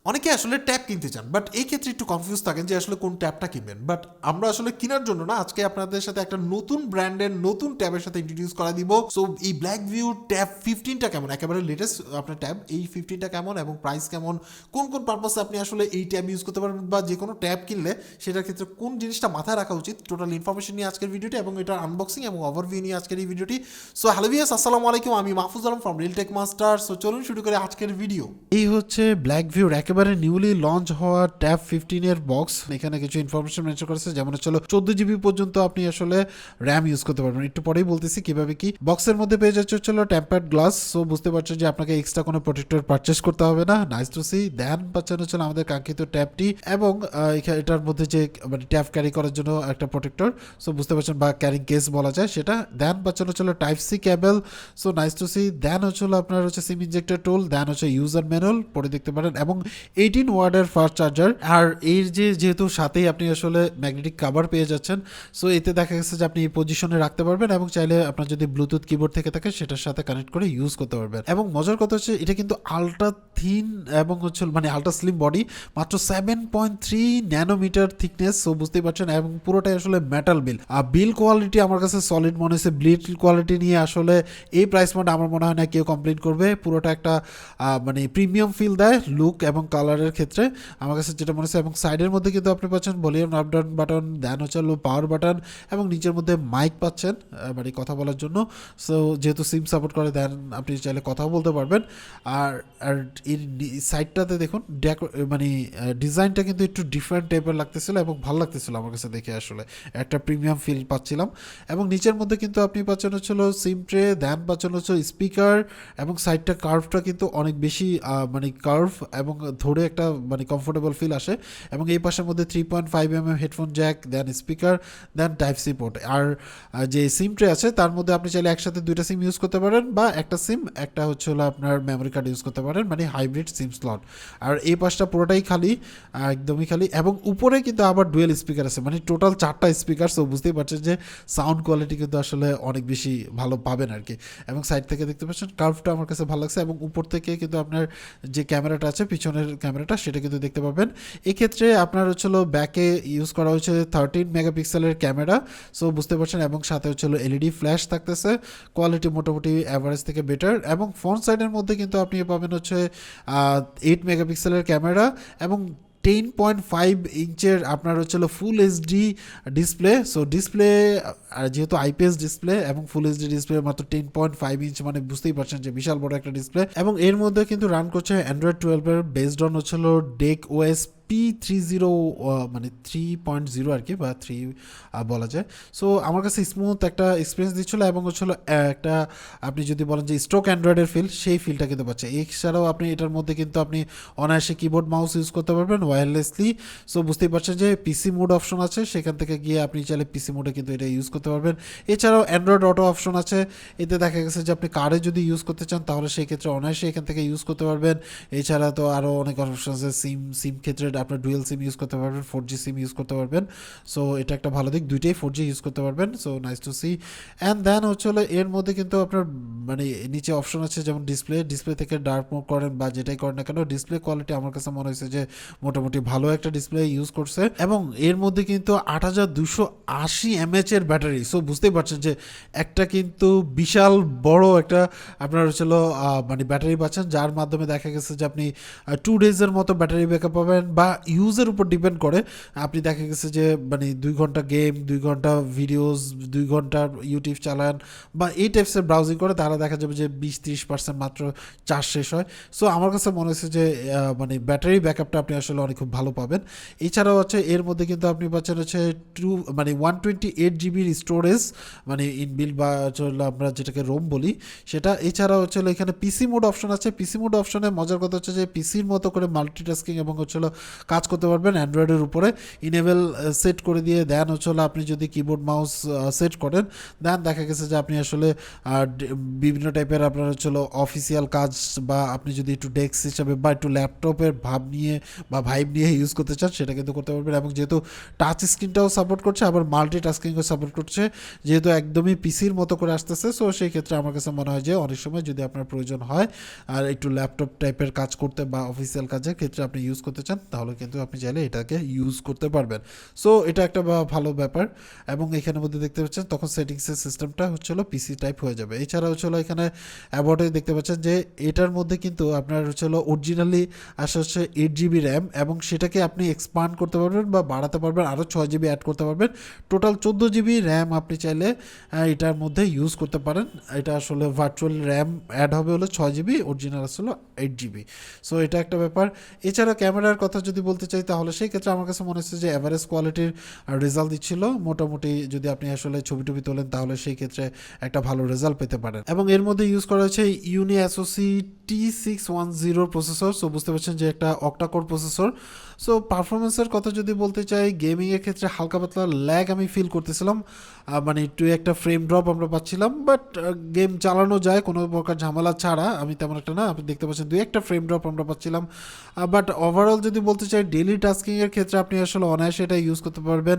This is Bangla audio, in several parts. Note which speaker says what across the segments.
Speaker 1: অনেকে আসলে ট্যাব কিনতে চান, বাট এই ক্ষেত্রে একটু কনফিউজ থাকেন যে আসলে কোন ট্যাবটা কিনবেন। বাট আমরা আসলে কেনার জন্য না, আজকে আপনাদের সাথে একটা নতুন ব্র্যান্ডের নতুন ট্যাবের সাথে ইন্ট্রোডিউস করা দিব। সো এই ব্ল্যাকভিউ ট্যাব 15টা কেমন, একেবারে লেটেস্ট আপনার ট্যাব, এই 15টা কেমন এবং প্রাইস কেমন, কোন কোন পারপাসে আপনি আসলে এই ট্যাব ইউজ করতে পারবেন, বা যে কোনো ট্যাব কিনলে সেটার ক্ষেত্রে কোন জিনিসটা মাথায় রাখা উচিত, টোটাল ইনফরমেশন নিয়ে আজকের ভিডিওটি এবং এটার আনবক্সিং এবং ওভারভিউ নিয়ে আজকের এই ভিডিওটি। সো হ্যালো ভিউয়ার্স, আসসালামু আলাইকুম, আমি Mahfuz Alam from real tech master. So চলুন শুরু করে আজকের ভিডিও। এই হচ্ছে ব্ল্যাকভিউর একেবারে নিউলি লঞ্চ হওয়া ট্যাব 15 এর বক্স। এখানে কিছু ইনফরমেশন মেনশন করেছে, যেমন হচ্ছে 14 GB পর্যন্ত আপনি আসলে র্যাম ইউজ করতে পারবেন। একটু পরেই বলতেছি কিভাবে কি। বক্সের মধ্যে পেয়ে যাচ্ছে হচ্ছে টেম্পার্ড গ্লাস। সো বুঝতে পারছেন যে আপনাকে এক্সট্রা কোনো প্রোটেক্টর পারচেস করতে হবে না। Nice to see. দেন পাচ্ছেন হচ্ছে আমাদের কাঙ্ক্ষিত ট্যাবটি এবং এটার মধ্যে যে মানে ট্যাব ক্যারি করার জন্য একটা প্রোটেক্টর, সো বুঝতে পারছেন, বা ক্যারিং কেস বলা যায় সেটা। দেন পাচ্ছেন হচ্ছে type C cable. So nice to see. Then হচ্ছে আপনার হচ্ছে সিম ইনজেক্টর টুল। দেন হচ্ছে ইউজার ম্যানুয়াল পরে দেখতে পারেন এবং 18 ওয়াটের ফাস্ট চার্জার। আর এর যেহেতু সাথেই আপনি আসলে ম্যাগনেটিক কভার পেয়ে যাচ্ছেন, সো এতে দেখা গেছে যে আপনি এই পজিশনে রাখতে পারবেন এবং চাইলে আপনার যদি ব্লুটুথ কিবোর্ড থেকে থাকে সেটার সাথে কানেক্ট করে ইউজ করতে পারবেন। এবং মজার কথা হচ্ছে এটা কিন্তু আলট্রা থিন এবং হচ্ছে মানে আলট্রা স্লিম বডি, মাত্র 7.3 ন্যানোমিটার থিকনেস। সো বুঝতেই পারছেন, এবং পুরোটাই আসলে মেটাল বিল। আর বিল কোয়ালিটি আমার কাছে সলিড মনে হয়েছে। বিল কোয়ালিটি নিয়ে আসলে এই প্রাইস পয়েন্ট আমার মনে হয় না কেউ কমপ্লেন করবে। পুরোটা একটা মানে প্রিমিয়াম ফিল দেয় লুক এবং কালারের ক্ষেত্রে আমার কাছে যেটা মনে হচ্ছে। এবং সাইডের মধ্যে কিন্তু আপনি পাচ্ছেন ভলিউম আপ ডাউন বাটন, দেন হচ্ছে পাওয়ার বাটন এবং নিচের মধ্যে মাইক পাচ্ছেন মানে কথা বলার জন্য। সো যেহেতু সিম সাপোর্ট করে, দেন আপনি চাইলে কথাও বলতে পারবেন। আর আর এই সাইডটাতে দেখুন মানে ডিজাইনটা কিন্তু একটু ডিফারেন্ট টাইপের লাগতেছিল এবং ভালো লাগতেছিল আমার কাছে দেখে। আসলে একটা প্রিমিয়াম ফিল পাচ্ছিলাম। এবং নিচের মধ্যে কিন্তু আপনি পাচ্ছেন হচ্ছিল সিম ট্রে, দেন পাচ্ছেন হচ্ছে স্পিকার এবং সাইডটা কার্ভটা কিন্তু অনেক বেশি মানে কার্ভ এবং ধরে একটা মানে কমফোর্টেবল ফিল আসে। এবং এই পাশের মধ্যে 3.5mm হেডফোন জ্যাক, দেন স্পিকার, দেন টাইপ সি পোর্ট। আর যে সিম ট্রে আছে তার মধ্যে আপনি চাইলে একসাথে দুইটা সিম ইউজ করতে পারেন, বা একটা সিম একটা হচ্ছে হলো আপনার মেমোরি কার্ড ইউজ করতে পারেন, মানে হাইব্রিড সিম স্লট। আর এই পাশটা পুরোটাই খালি, একদমই খালি। এবং উপরে কিন্তু আবার ডুয়েল স্পিকার আছে, মানে টোটাল 4টা স্পিকার। সো বুঝতেই পারছেন যে সাউন্ড কোয়ালিটি কিন্তু আসলে অনেক বেশি ভালো পাবেন আর কি। এবং সাইড থেকে দেখতে পাচ্ছেন কার্ভটা আমার কাছে ভালো লাগছে। এবং উপর থেকে কিন্তু আপনার যে ক্যামেরাটা আছে, পিছনের ক্যামেরাটা, সেটা কিন্তু দেখতে পাবেন। এক্ষেত্রে আপনার হচ্ছিল ব্যাকে ইউজ করা হয়েছে 13 মেগাপিক্সেলের ক্যামেরা। সো বুঝতে পারছেন, এবং সাথে হচ্ছিল এলইডি ফ্ল্যাশ থাকতেছে। কোয়ালিটি মোটামুটি অ্যাভারেজ থেকে বেটার। এবং ফ্রন্ট সাইডের মধ্যে কিন্তু আপনি পাবেন হচ্ছে 8 মেগাপিক্সেলের ক্যামেরা এবং 10.5 ইঞ্চের আপনার হচ্ছিল full HD display. So display যেহেতু আইপিএস ডিসপ্লে এবং ফুল এইচডি ডিসপ্লে মাত্র 10.5 ইঞ্চ, মানে বুঝতেই পারছেন যে বিশাল বড় একটা ডিসপ্লে। এবং এর মধ্যে কিন্তু রান করছে অ্যান্ড্রয়েড 12 বেসড অন হচ্ছিল ডেক ওএস P30 মানে 3.0 আর কি, বা 3 বলা যায়। সো আমার কাছে স্মুথ একটা এক্সপিরিয়েন্স দিচ্ছিলো এবং হচ্ছিল একটা আপনি যদি বলেন যে স্টক অ্যান্ড্রয়েডের ফিল, সেই ফিলটা কিন্তু পাচ্ছে। এছাড়াও আপনি এটার মধ্যে কিন্তু আপনি অনায়াসে কিবোর্ড মাউস ইউজ করতে পারবেন ওয়্যারলেসলি। সো বুঝতেই পারছেন যে পিসি মোড অপশন আছে, সেখান থেকে গিয়ে আপনি চাইলে পিসি মোডে কিন্তু এটা ইউজ করতে পারবেন। এছাড়াও অ্যান্ড্রয়েড অটো অপশন আছে। এতে দেখা গেছে যে আপনি কারে যদি ইউজ করতে চান তাহলে সেই ক্ষেত্রে অনায়াসে এখান থেকে ইউজ করতে পারবেন। এছাড়া তো আরও অনেক অপশন আছে। সিম ক্ষেত্রে আপনার ডুয়েল সিম ইউজ করতে পারবেন, 4G সিম ইউজ করতে পারবেন। সো এটা একটা ভালো দিক, দুইটাই 4G ইউজ করতে পারবেন। So nice to see. And then হচ্ছে এর মধ্যে কিন্তু আপনার মানে নিচে অপশন আছে যেমন ডিসপ্লে থেকে ডার্ক মোড করেন বা যেটাই করেন না কেন, ডিসপ্লে কোয়ালিটি আমার কাছে মনে হয়েছে যে মোটামুটি ভালো একটা ডিসপ্লে ইউজ করছে। এবং এর মধ্যে কিন্তু 8280 mAh এর ব্যাটারি। সো বুঝতেই পারছেন যে একটা কিন্তু বিশাল বড় একটা আপনার হচ্ছিল মানে ব্যাটারি পাচ্ছেন, যার মাধ্যমে দেখা গেছে যে আপনি 2 ডেজের মতো ব্যাটারি ব্যাকআপ পাবেন। বা ইউজের উপর ডিপেন্ড করে, আপনি দেখা গেছে যে মানে 2 ঘন্টা গেম, 2 ঘন্টা ভিডিওস, 2 ঘন্টা ইউটিউব চালান বা এই টাইপসের ব্রাউজিং করে, তারা দেখা যাবে যে 20-30% মাত্র চার্জ শেষ হয়। সো আমার কাছে মনে হচ্ছে যে মানে ব্যাটারি ব্যাকআপটা আপনি আসলে অনেক খুব ভালো পাবেন। এছাড়াও হচ্ছে এর মধ্যে কিন্তু আপনি পাচ্ছেন হচ্ছে 128GB স্টোরেজ, মানে ইনবিল্ড বা আমরা যেটাকে রোম বলি সেটা। এছাড়া হচ্ছে এখানে পিসি মোড অপশন আছে। পিসি মোড অপশনে মজার কথা হচ্ছে যে পিসির মতো করে মাল্টিটাস্কিং এবং হচ্ছিল কাজ করতে পারবেন অ্যান্ড্রয়েডের উপরে ইনেবল সেট করে দিয়ে দেন হচ্ছে আপনি যদি কিবোর্ড মাউস সেট করেন দেন দেখা গেছে যে আপনি আসলে বিভিন্ন টাইপের আপনার হচ্ছে অফিসিয়াল কাজ বা আপনি যদি একটু ডেস্ক হিসাবে বা একটু ল্যাপটপের ভাব নিয়ে বা ভাইব নিয়ে ইউজ করতে চান সেটা কিন্তু করতে পারবেন। এবং যেহেতু টাচ স্ক্রিনটাও সাপোর্ট করছে আবার মাল্টি টাস্কিংও সাপোর্ট করছে, যেহেতু একদমই পিসির মতো করে আসতেছে, সো সেই ক্ষেত্রে আমার কাছে মনে হয় যে অনেক সময় যদি আপনার প্রয়োজন হয় আর একটু ল্যাপটপ টাইপের কাজ করতে বা অফিসিয়াল কাজের ক্ষেত্রে আপনি ইউজ করতে চান তাহলে কিন্তু আপনি চাইলে এটাকে ইউজ করতে পারবেন। সো এটা একটা ভালো ব্যাপার। এবং এখানের মধ্যে দেখতে পাচ্ছেন তখন সেটিংসের সিস্টেমটা হচ্ছিল পিসি টাইপ হয়ে যাবে। এছাড়া হচ্ছিল এখানে অ্যাবাউটে দেখতে পাচ্ছেন যে এটার মধ্যে কিন্তু আপনার হচ্ছিল অরিজিনালি আসা হচ্ছে 8GB র্যাম এবং সেটাকে আপনি এক্সপান্ড করতে পারবেন বা বাড়াতে পারবেন, আরও 6GB অ্যাড করতে পারবেন। টোটাল 14GB র্যাম আপনি চাইলে এটার মধ্যে ইউজ করতে পারেন। এটা আসলে ভার্চুয়াল র্যাম অ্যাড হবে হলো 6GB, অরিজিনাল আসলে 8GB। সো এটা একটা ব্যাপার। এছাড়া ক্যামেরার কথা যদি বলতে চাই তাহলে সেই ক্ষেত্রে আমার কাছে মনে হচ্ছে যে এভারেজ কোয়ালিটির রেজাল্ট দিচ্ছিল। মোটামুটি যদি আপনি আসলে ছবি টবি তোলেন তাহলে সেই ক্ষেত্রে একটা ভালো রেজাল্ট পেতে পারেন। এবং এর মধ্যে ইউজ করা হচ্ছে ইউনিসোসি T610 প্রসেসর। সো বুঝতে পারছেন যে একটা অক্টা কোর প্রসেসর। সো পারফরমেন্সের কথা যদি বলতে চাই গেমিংয়ের ক্ষেত্রে হালকা পাতলা ল্যাগ আমি ফিল করতেছিলাম, মানে একটু একটা ফ্রেম ড্রপ আমরা পাচ্ছিলাম, বাট গেম চালানো যায় কোনো প্রকার ঝামেলা ছাড়া, আমি তেমন একটা না, আপনি দেখতে পাচ্ছেন 2-1 ফ্রেম ড্রপ আমরা পাচ্ছিলাম। বাট ওভারঅল যদি বলতে চাই ডেইলি টাস্কিংয়ের ক্ষেত্রে আপনি আসলে অনায়াসে এটা ইউজ করতে পারবেন।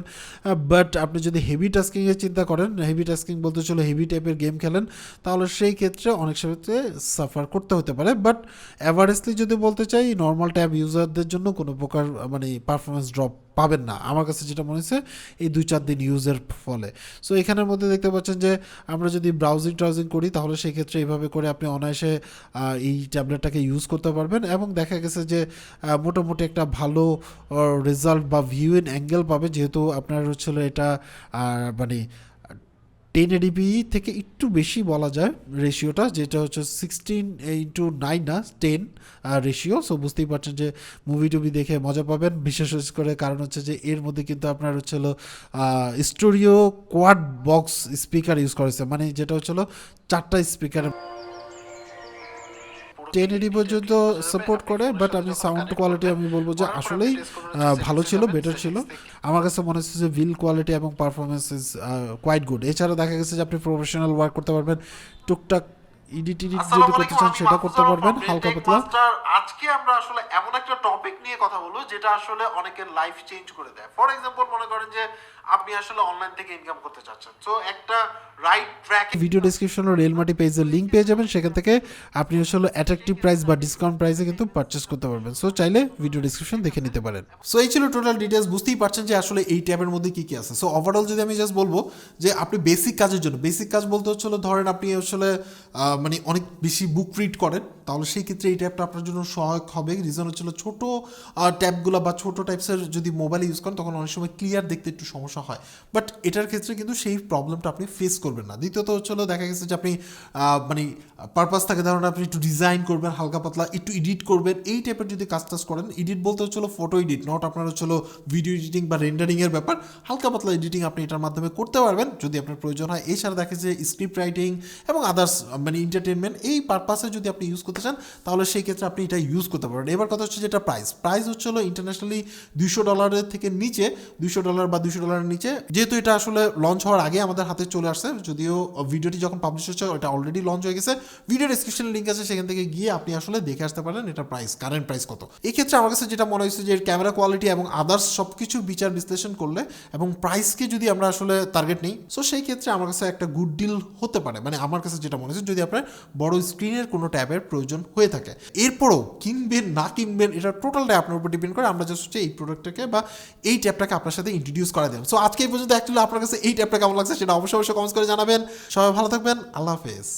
Speaker 1: বাট আপনি যদি হেভি টাস্কিংয়ের চিন্তা করেন, হেভি টাস্কিং বলতে চলো হেভি টাইপের গেম খেলেন, তাহলে সেই ক্ষেত্রে অনেক ক্ষেত্রে সাফার করতে হতে পারে। বাট অ্যাভারেজলি যদি বলতে চাই নর্মাল ট্যাব ইউজারদের জন্য কোনো প্রকার মানে পারফরমেন্স ড্রপ পাবেন না আমার কাছে যেটা মনে হচ্ছে এই 2-4 দিন ইউজের ফলে। সো এখানের মধ্যে দেখতে পাচ্ছেন যে আমরা যদি ব্রাউজিং করি তাহলে সেই ক্ষেত্রে এইভাবে করে আপনি অনায়াসে এই ট্যাবলেটটাকে ইউজ করতে পারবেন এবং দেখা গেছে যে মোটামুটি একটা ভালো রেজাল্ট বা ভিউইং অ্যাঙ্গেল পাবে, যেহেতু আপনার হচ্ছিল এটা মানে 1080p থেকে একটু বেশি বলা যায় রেশিওটা, যেটা হচ্ছে 16:9 না 10 রেশিও। সো বুঝতেই পারছেন যে মুভি টুভি দেখে মজা পাবেন, বিশেষ করে কারণ হচ্ছে যে এর মধ্যে কিন্তু আপনার হচ্ছিল স্টোরিও কোয়াড বক্স স্পিকার ইউজ করেছে, মানে যেটা হচ্ছিল 4টা স্পিকার 1080 পর্যন্ত সাপোর্ট করে। বাট আমি সাউন্ড কোয়ালিটি আমি বলবো যে আসলেই ভালো ছিল, বেটার ছিল। আমার কাছে মনে হচ্ছে যে বিল কোয়ালিটি এবং পারফরমেন্স ইজ কোয়াইট গুড। এছাড়া দেখা গেছে যে আপনি প্রফেশনাল ওয়ার্ক করতে পারবেন, টুকটাক এডিট যদি করতে চান সেটা করতে পারবেন হালকা পাতলা।
Speaker 2: আজকে আমরা আসলে এমন একটা টপিক নিয়ে কথা বলবো যেটা আসলে অনেকের লাইফ চেঞ্জ করে দেয়। ফর এক্সাম্পল মনে করেন যে আপনি আসলে অনলাইন থেকে ইনকাম করতে চাচ্ছেন, সো একটা রাইট ট্র্যাক
Speaker 1: ভিডিও ডেসক্রিপশনে রেলমাটি পেজের লিংক পেয়ে যাবেন, সেখান থেকে আপনি আসলে অ্যাট্রাকটিভ প্রাইস বা ডিসকাউন্ট প্রাইসে কিন্তু পারচেস করতে পারবেন। সো চাইলে ভিডিও ডেসক্রিপশন দেখে নিতে পারেন। সো এই ছিল টোটাল ডিটেলস, বুঝতেই পারছেন যে আসলে এই ট্যাবের মধ্যে কি কি আছে। সো ওভারঅল যদি আমি জাস্ট বলবো যে আপনি বেসিক কাজের জন্য, বেসিক কাজ বলতে হচ্ছিল ধরেন আপনি আসলে মানে অনেক বেশি বুক রিড করেন, তাহলে সেই ক্ষেত্রে এই ট্যাবটা আপনার জন্য সহায়ক হবে। রিজন হচ্ছিল ছোটো ট্যাবগুলো বা ছোটো টাইপসের যদি মোবাইলে ইউজ করেন তখন অনেক সময় ক্লিয়ার দেখতে একটু সমস্যা হয়, বাট এটার ক্ষেত্রে কিন্তু সেই প্রবলেমটা আপনি ফেস করবেন না। দ্বিতীয়ত হচ্ছিল দেখা গেছে যে আপনি মানে পারপাস থাকে ধরুন আপনি একটু ডিজাইন করবেন, হালকা পাতলা একটু এডিট করবেন, এই টাইপের যদি কাজ করেন, এডিট বলতে হচ্ছিল ফটো এডিট, নট আপনার হচ্ছিল ভিডিও এডিটিং বা রেন্ডারিংয়ের ব্যাপার, হালকা পাতলা এডিটিং আপনি এটার মাধ্যমে করতে পারবেন যদি আপনার প্রয়োজন হয়। এছাড়া দেখা যায় স্ক্রিপ্ট রাইটিং এবং আদার্স মানে এন্টারটেনমেন্ট এই পারপাসে যদি আপনি ইউজ করতে চান তাহলে সেই ক্ষেত্রে আপনি এটা ইউজ করতে পারবেন। এবার কথা হচ্ছে যেটা প্রাইস হচ্ছিল ইন্টারন্যাশনালি $200 থেকে নিচে, $200 বা $200 নিচে, যেহেতু এটা আসলে লঞ্চ হওয়ার আগে আমাদের হাতে চলে আসছে, যদিও ভিডিওটি যখন পাবলিশ হচ্ছে এটা অলরেডি লঞ্চ হয়ে গেছে। ভিডিও ডেসক্রিপশনে লিঙ্ক আছে, সেখান থেকে গিয়ে আপনি আসলে দেখে আসতে পারেন এটা প্রাইস, কারেন্ট প্রাইস কত। এই ক্ষেত্রে আমার কাছে যেটা মনে হয়েছে যে ক্যামেরা কোয়ালিটি এবং আদার্স সব কিছু বিচার বিশ্লেষণ করলে এবং প্রাইসকে যদি আমরা আসলে টার্গেট নিই, সো সেই ক্ষেত্রে আমার কাছে একটা গুড ডিল হতে পারে। মানে আমার কাছে যেটা মনে হচ্ছে যদি আপনার বড় স্ক্রিনের কোনো ট্যাবের প্রয়োজন হয়ে থাকে, এরপরও কিনবেন না কিনবেন এটা টোটালটাই আপনার উপর ডিপেন্ড করে। আমরা জাস্ট হচ্ছে এই প্রোডাক্টটাকে বা এই ট্যাবটাকে আপনার সাথে ইন্ট্রোডিউস করা দেব। সো আজকে এই পর্যন্ত অ্যাকচুয়ালি আপনার কাছে এই ট্যাবটা কেমন লাগছে সেটা অবশ্যই কমেন্টস করে জানাবেন। সবাই ভালো থাকবেন, আল্লাহ হাফেজ।